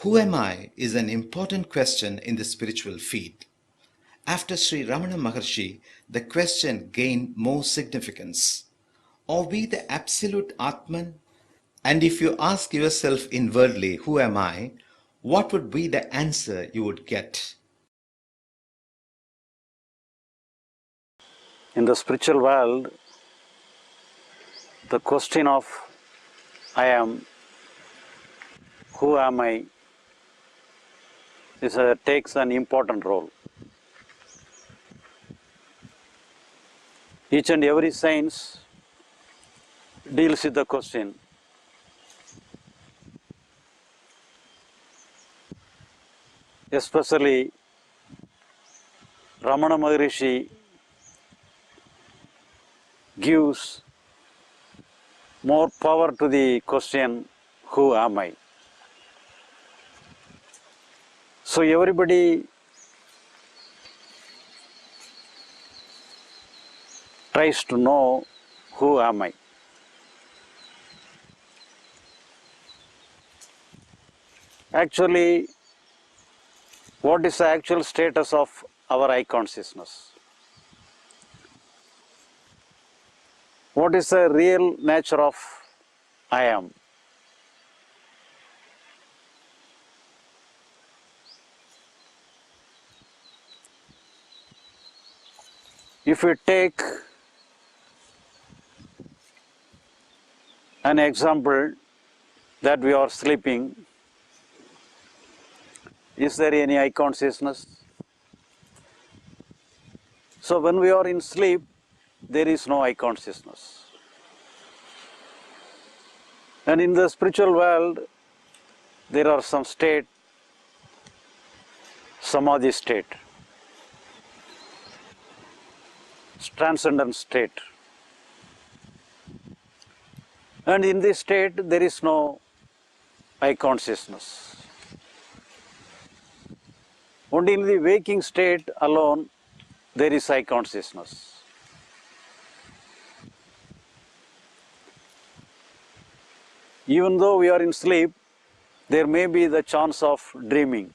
Who am I is an important question in the spiritual field. After Sri Ramana Maharshi, the question gained more significance. Are we the absolute Atman? And if you ask yourself inwardly, who am I? What would be the answer you would get? In the spiritual world, the question of I am, who am I, takes an important role. Each and every science deals with the question. Especially Ramana Maharishi gives more power to the question, who am I? So everybody tries to know, who am I? Actually, what is the actual status of our I consciousness? What is the real nature of I am? If we take an example that we are sleeping, is there any I consciousness? So when we are in sleep, there is no I consciousness. And in the spiritual world, there are some state, samadhi state, transcendent state. And in this state, there is no I consciousness. Only in the waking state alone, there is I consciousness. Even though we are in sleep, there may be the chance of dreaming.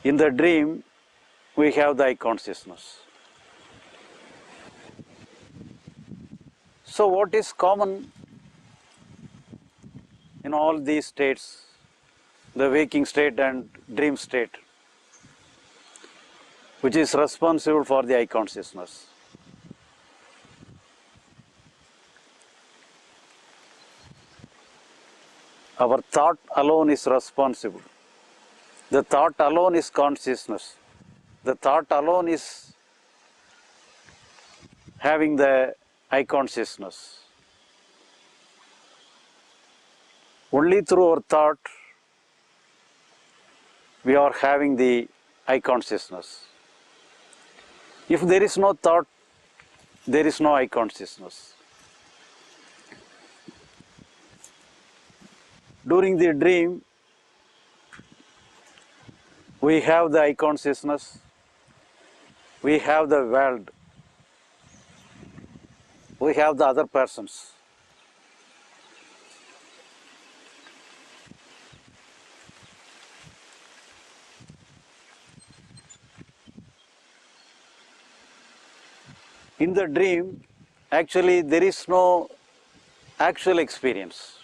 In the dream, we have the I consciousness. So what is common in all these states, the waking state and dream state, which is responsible for the I consciousness? Our thought alone is responsible. The thought alone is consciousness. The thought alone is having the I consciousness. Only through our thought we are having the I consciousness. If there is no thought, there is no I consciousness. During the dream, we have the I consciousness, we have the world, we have the other persons. In the dream, actually there is no actual experience.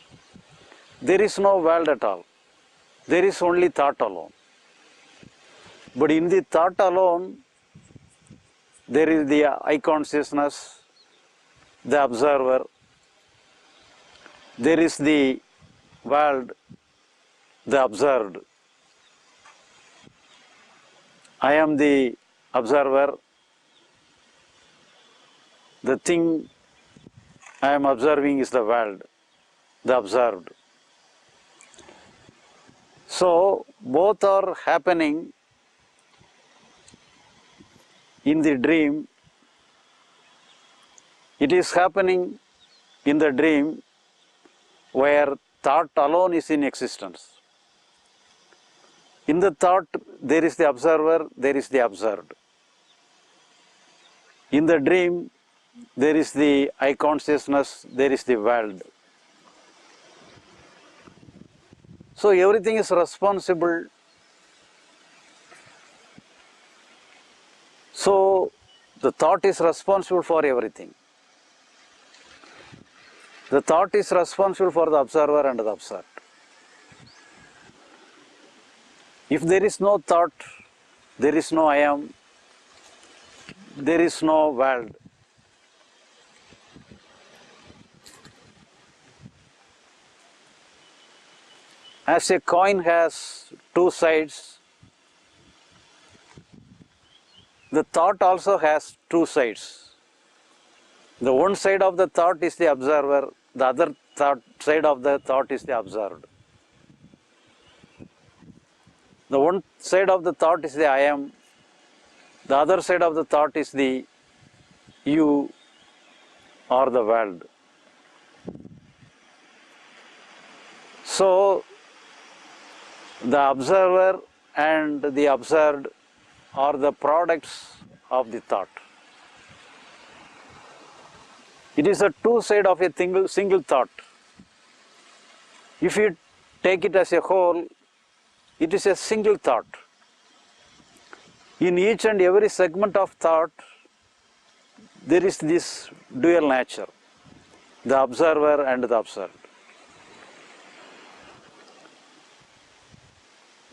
There is no world at all. There is only thought alone. But in the thought alone, there is the I consciousness, the observer. There is the world, the observed. I am the observer. The thing I am observing is the world, the observed. So both are happening in the dream. It is happening in the dream where thought alone is in existence. In the thought, there is the observer, there is the observed. In the dream, there is the I consciousness, there is the world. So everything is responsible. So the thought is responsible for everything. The thought is responsible for the observer and the observed. If there is no thought, there is no I am, there is no world. As a coin has two sides, the thought also has two sides. The one side of the thought is the observer, the other side of the thought is the observed. The one side of the thought is the I am, the other side of the thought is the you or the world. So the observer and the observed are the products of the thought. It is a two side of a single thought. If you take it as a whole, it is a single thought. In each and every segment of thought, there is this dual nature, the observer and the observed.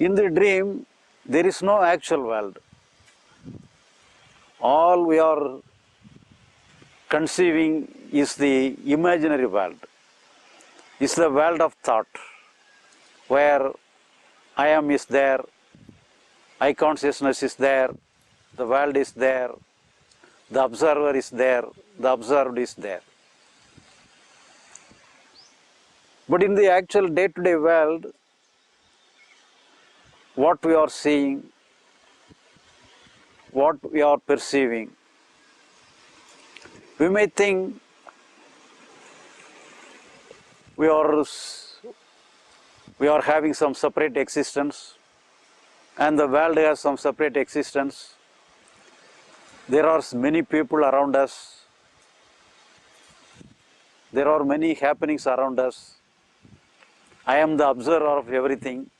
In the dream, there is no actual world. All we are conceiving is the imaginary world, is the world of thought, where I am is there, I consciousness is there, the world is there, the observer is there, the observed is there. But in the actual day-to-day world, what we are seeing, what we are perceiving, we may think we are having some separate existence and the world has some separate existence. There are many people around us. There are many happenings around us. I am the observer of everything.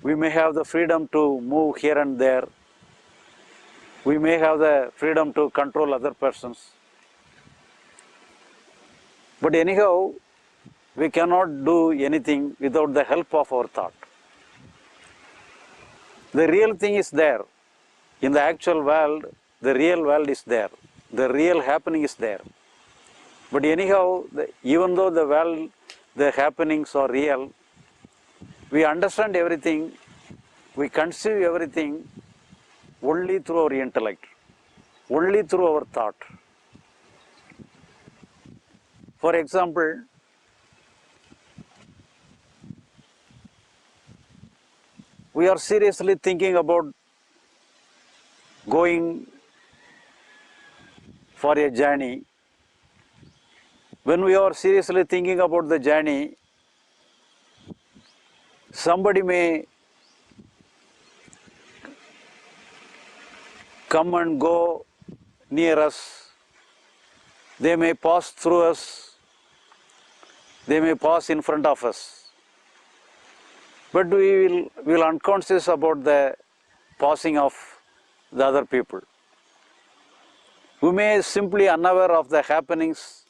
We may have the freedom to move here and there. We may have the freedom to control other persons. But anyhow, we cannot do anything without the help of our thought. The real thing is there. In the actual world, the real world is there. The real happening is there. But anyhow, even though the world, the happenings are real, we understand everything, we conceive everything only through our intellect, only through our thought. For example, we are seriously thinking about going for a journey. When we are seriously thinking about the journey, somebody may come and go near us. They may pass through us. They may pass in front of us. But we will unconscious about the passing of the other people. We may simply unaware of the happenings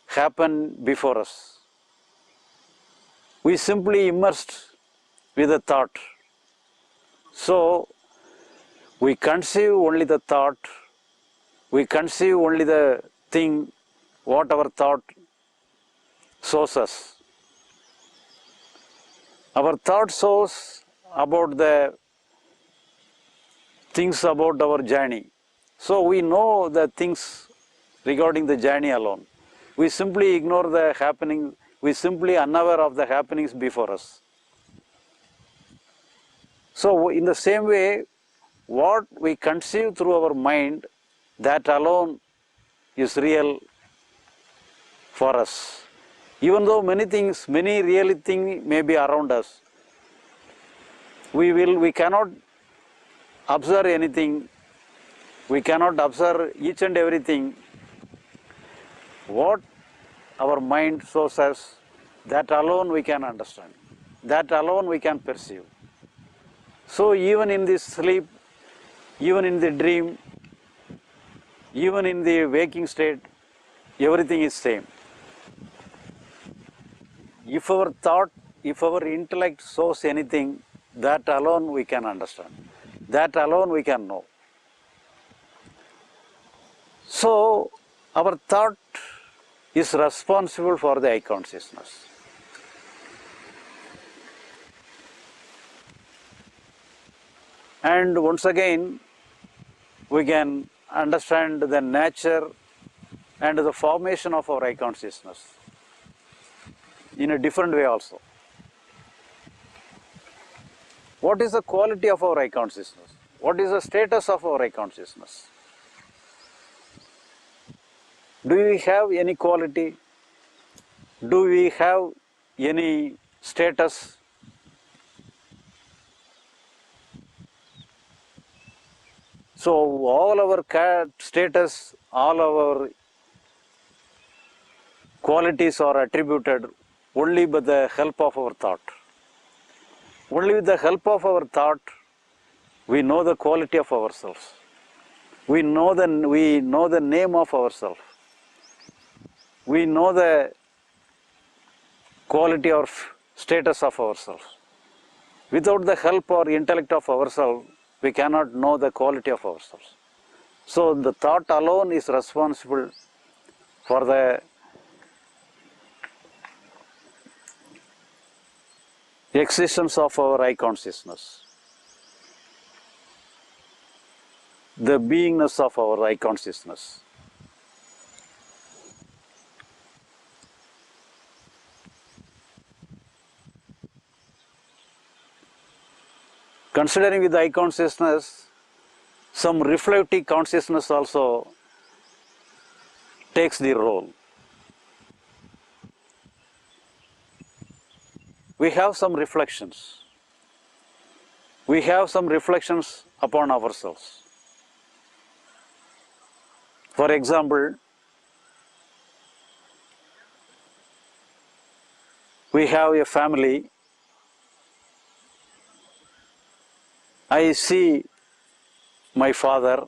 happen before us. We simply immersed with the thought. So we conceive only the thought. We conceive only the thing what our thought shows us. Our thought shows about the things about our journey. So we know the things regarding the journey alone. We simply ignore the happening. We simply unaware of the happenings before us. So in the same way, what we conceive through our mind, that alone is real for us. Even though many things, many real things may be around us, we cannot observe anything. We cannot observe each and everything. What our mind shows us, That alone we can understand. That alone we can perceive. So even in this sleep, even in the dream, even in the waking state, everything is same. If our thought, if our intellect shows anything, that alone we can understand. That alone we can know. So our thought is responsible for the eye consciousness. And once again, we can understand the nature and the formation of our eye consciousness in a different way also. What is the quality of our eye consciousness? What is the status of our eye consciousness? Do we have any quality? Do we have any status? So all our status, all our qualities are attributed only by the help of our thought. Only with the help of our thought, we know the quality of ourselves. We know the name of ourselves. We know the quality or status of ourselves. Without the help or intellect of ourselves, we cannot know the quality of ourselves. So the thought alone is responsible for the existence of our eye consciousness, the beingness of our eye consciousness. Considering with the eye consciousness, some reflective consciousness also takes the role. We have some reflections. We have some reflections upon ourselves. For example, we have a family. I see my father.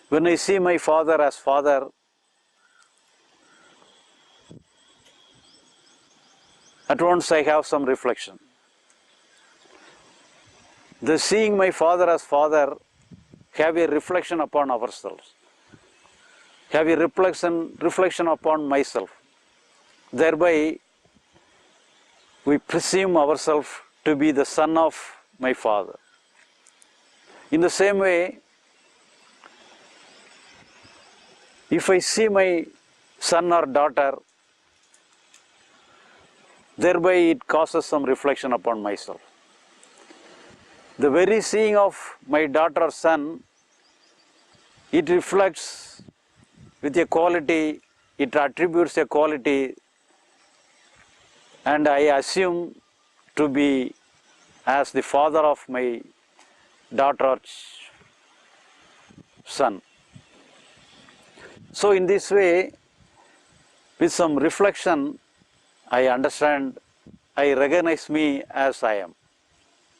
When I see my father as father, at once I have some reflection. The seeing my father as father have a reflection upon ourselves, have a reflection upon myself. Thereby, we presume ourselves to be the son of my father. In the same way, if I see my son or daughter, thereby it causes some reflection upon myself. The very seeing of my daughter or son, it reflects with a quality, it attributes a quality, and I assume to be as the father of my daughter or son. So in this way, with some reflection, I understand, I recognize me as I am,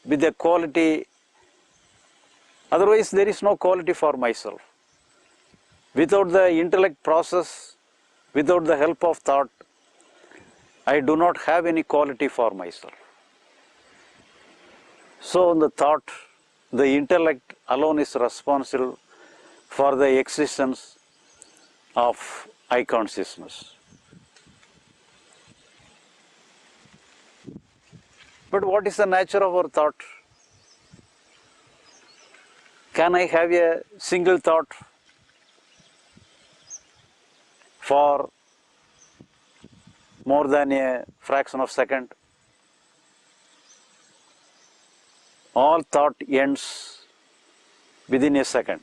with the quality. Otherwise, there is no quality for myself. Without the intellect process, without the help of thought, I do not have any quality for myself. So the thought, the intellect alone is responsible for the existence of eye consciousness. But what is the nature of our thought? Can I have a single thought for more than a fraction of a second? All thought ends within a second.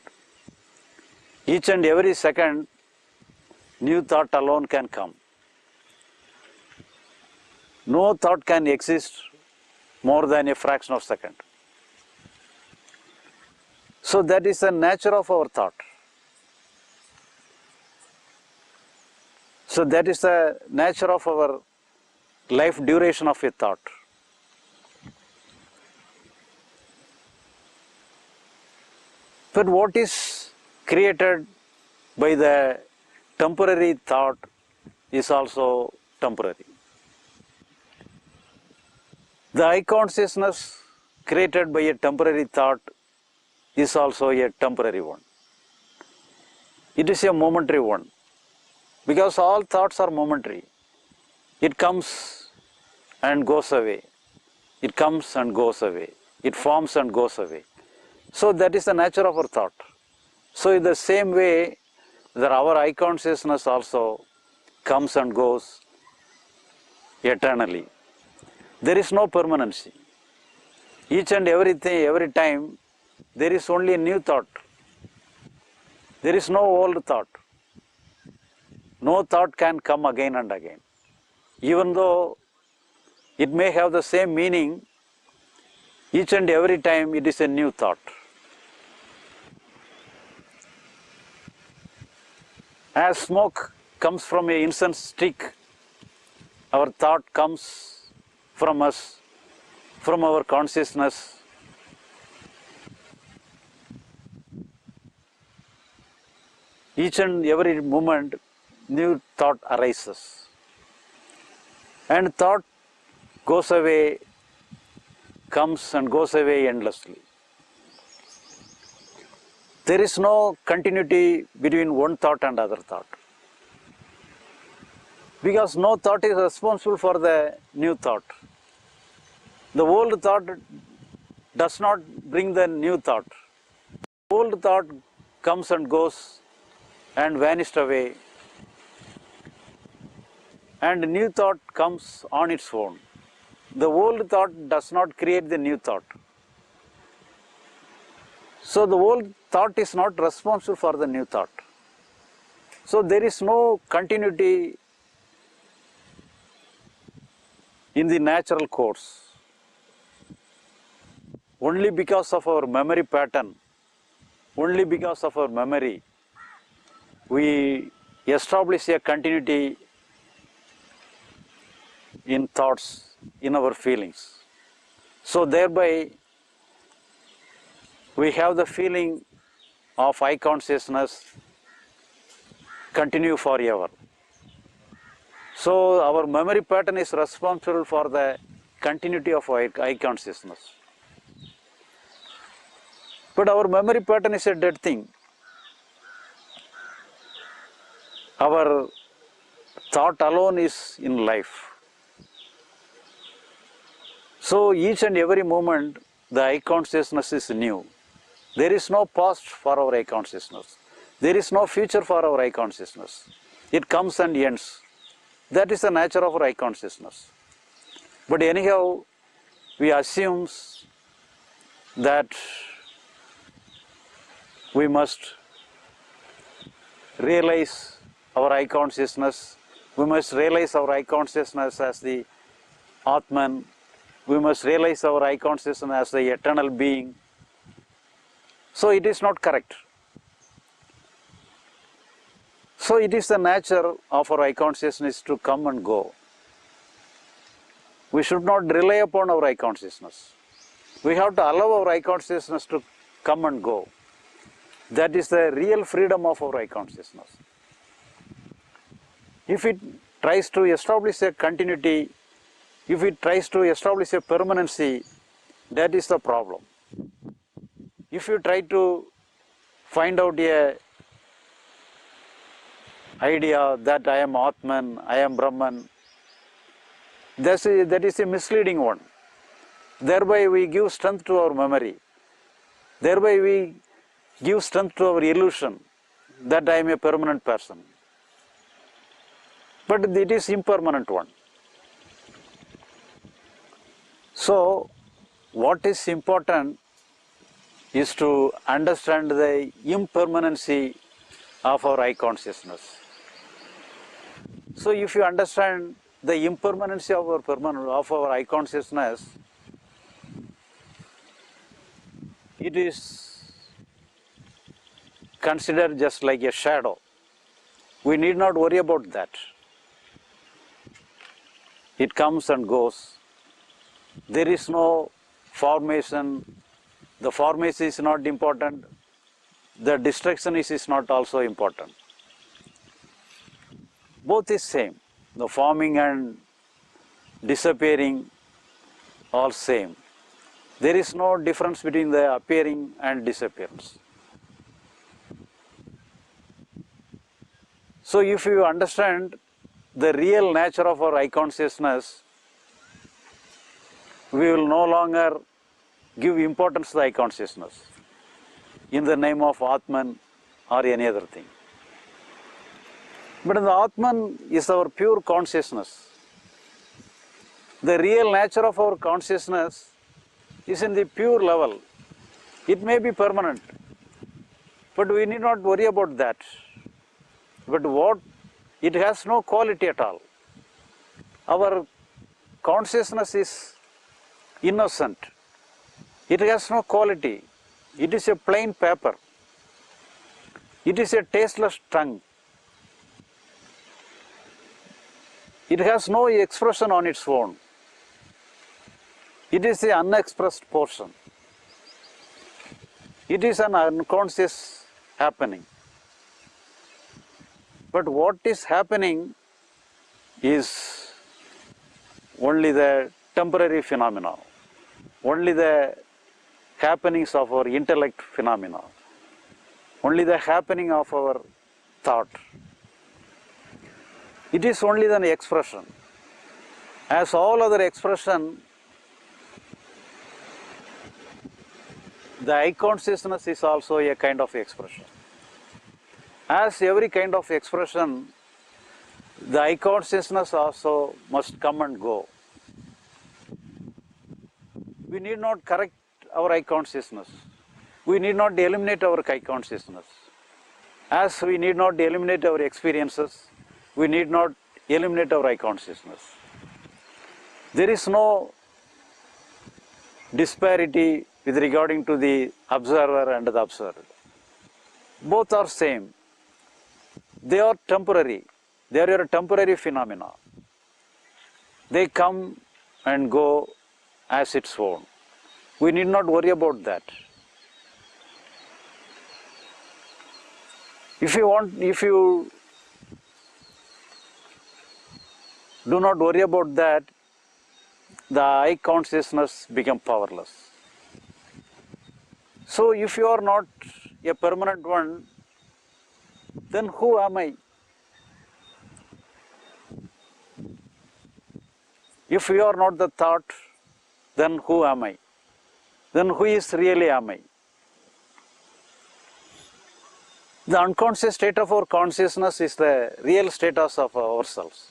Each and every second, new thought alone can come. No thought can exist more than a fraction of a second. So that is the nature of our thought. So that is the nature of our life duration of a thought. But what is created by the temporary thought is also temporary. The I consciousness created by a temporary thought is also a temporary one. It is a momentary one, because all thoughts are momentary. It comes and goes away. It comes and goes away. It forms and goes away. So that is the nature of our thought. So in the same way that our I consciousness also comes and goes eternally. There is no permanency. Each and everything, every time, there is only a new thought. There is no old thought. No thought can come again and again. Even though it may have the same meaning, each and every time it is a new thought. As smoke comes from an incense stick, our thought comes from us, from our consciousness. Each and every moment, new thought arises. And thought goes away, comes and goes away endlessly. There is no continuity between one thought and other thought. Because no thought is responsible for the new thought. The old thought does not bring the new thought. Old thought comes and goes and vanished away, and new thought comes on its own. The old thought does not create the new thought. So the old thought is not responsible for the new thought. So there is no continuity in the natural course. Only because of our memory pattern, only because of our memory, we establish a continuity in thoughts, in our feelings. So thereby, we have the feeling of I consciousness continue forever. So our memory pattern is responsible for the continuity of I consciousness. But our memory pattern is a dead thing. Our thought alone is in life. So each and every moment, the I consciousness is new. There is no past for our I consciousness. There is no future for our I consciousness. It comes and ends. That is the nature of our I consciousness. But anyhow, we assume that we must realize our I consciousness. We must realize our I consciousness as the Atman. We must realize our I consciousness as the eternal being. So it is not correct. So it is the nature of our I consciousness to come and go. We should not rely upon our I consciousness. We have to allow our I consciousness to come and go. That is the real freedom of our I consciousness. If it tries to establish a continuity, if it tries to establish a permanency, that is the problem. If you try to find out a idea that I am Atman, I am Brahman, that is a misleading one. Thereby we give strength to our memory. Thereby we give strength to our illusion that I am a permanent person. But it is impermanent one. So what is important is to understand the impermanency of our I consciousness. So if you understand the impermanency of our I consciousness, it is considered just like a shadow. We need not worry about that. It comes and goes. There is no formation. The formation is not important. The destruction is not also important. Both is same. The forming and disappearing all same. There is no difference between the appearing and disappearance. So if you understand the real nature of our I consciousness, we will no longer give importance to the I consciousness in the name of Atman or any other thing. But the Atman is our pure consciousness. The real nature of our consciousness is in the pure level. It may be permanent, but we need not worry about that. But it has no quality at all. Our consciousness is innocent. It has no quality. It is a plain paper. It is a tasteless tongue. It has no expression on its own. It is the unexpressed portion. It is an unconscious happening. But what is happening is only the temporary phenomena, only the happenings of our intellect phenomena, only the happening of our thought. It is only an expression. As all other expression, the I consciousness is also a kind of expression. As every kind of expression, the I consciousness also must come and go. We need not correct our I consciousness. We need not eliminate our I consciousness. As we need not eliminate our experiences, we need not eliminate our I consciousness. There is no disparity with regarding to the observer and the observed. Both are same. They are temporary. They are a temporary phenomena. They come and go as its own. We need not worry about that. If you do not worry about that, the I consciousness becomes powerless. So if you are not a permanent one, then who am I? If you are not the thought, then who am I? Then who is really am I? The unconscious state of our consciousness is the real status of ourselves.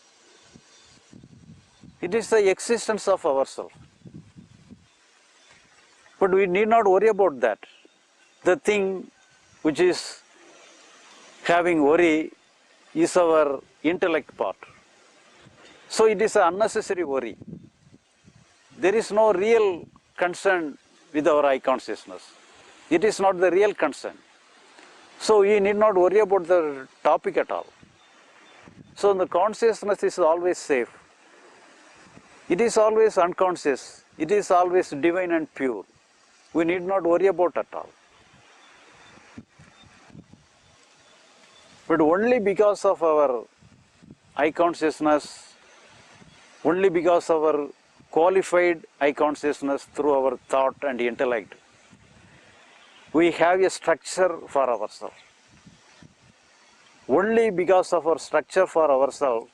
It is the existence of ourselves. But we need not worry about that. The thing which is having worry is our intellect part. So it is an unnecessary worry. There is no real concern with our I consciousness. It is not the real concern. So we need not worry about the topic at all. So the consciousness is always safe. It is always unconscious. It is always divine and pure. We need not worry about at all. But only because of our I consciousness, only because of our qualified I consciousness through our thought and intellect, we have a structure for ourselves. Only because of our structure for ourselves,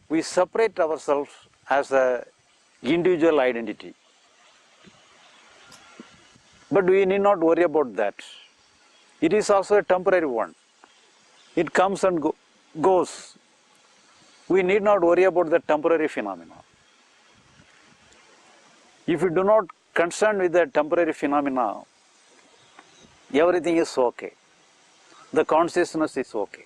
we separate ourselves as an individual identity. But we need not worry about that. It is also a temporary one. It comes and goes. We need not worry about the temporary phenomena. If you do not concern with the temporary phenomena, everything is okay. The consciousness is okay.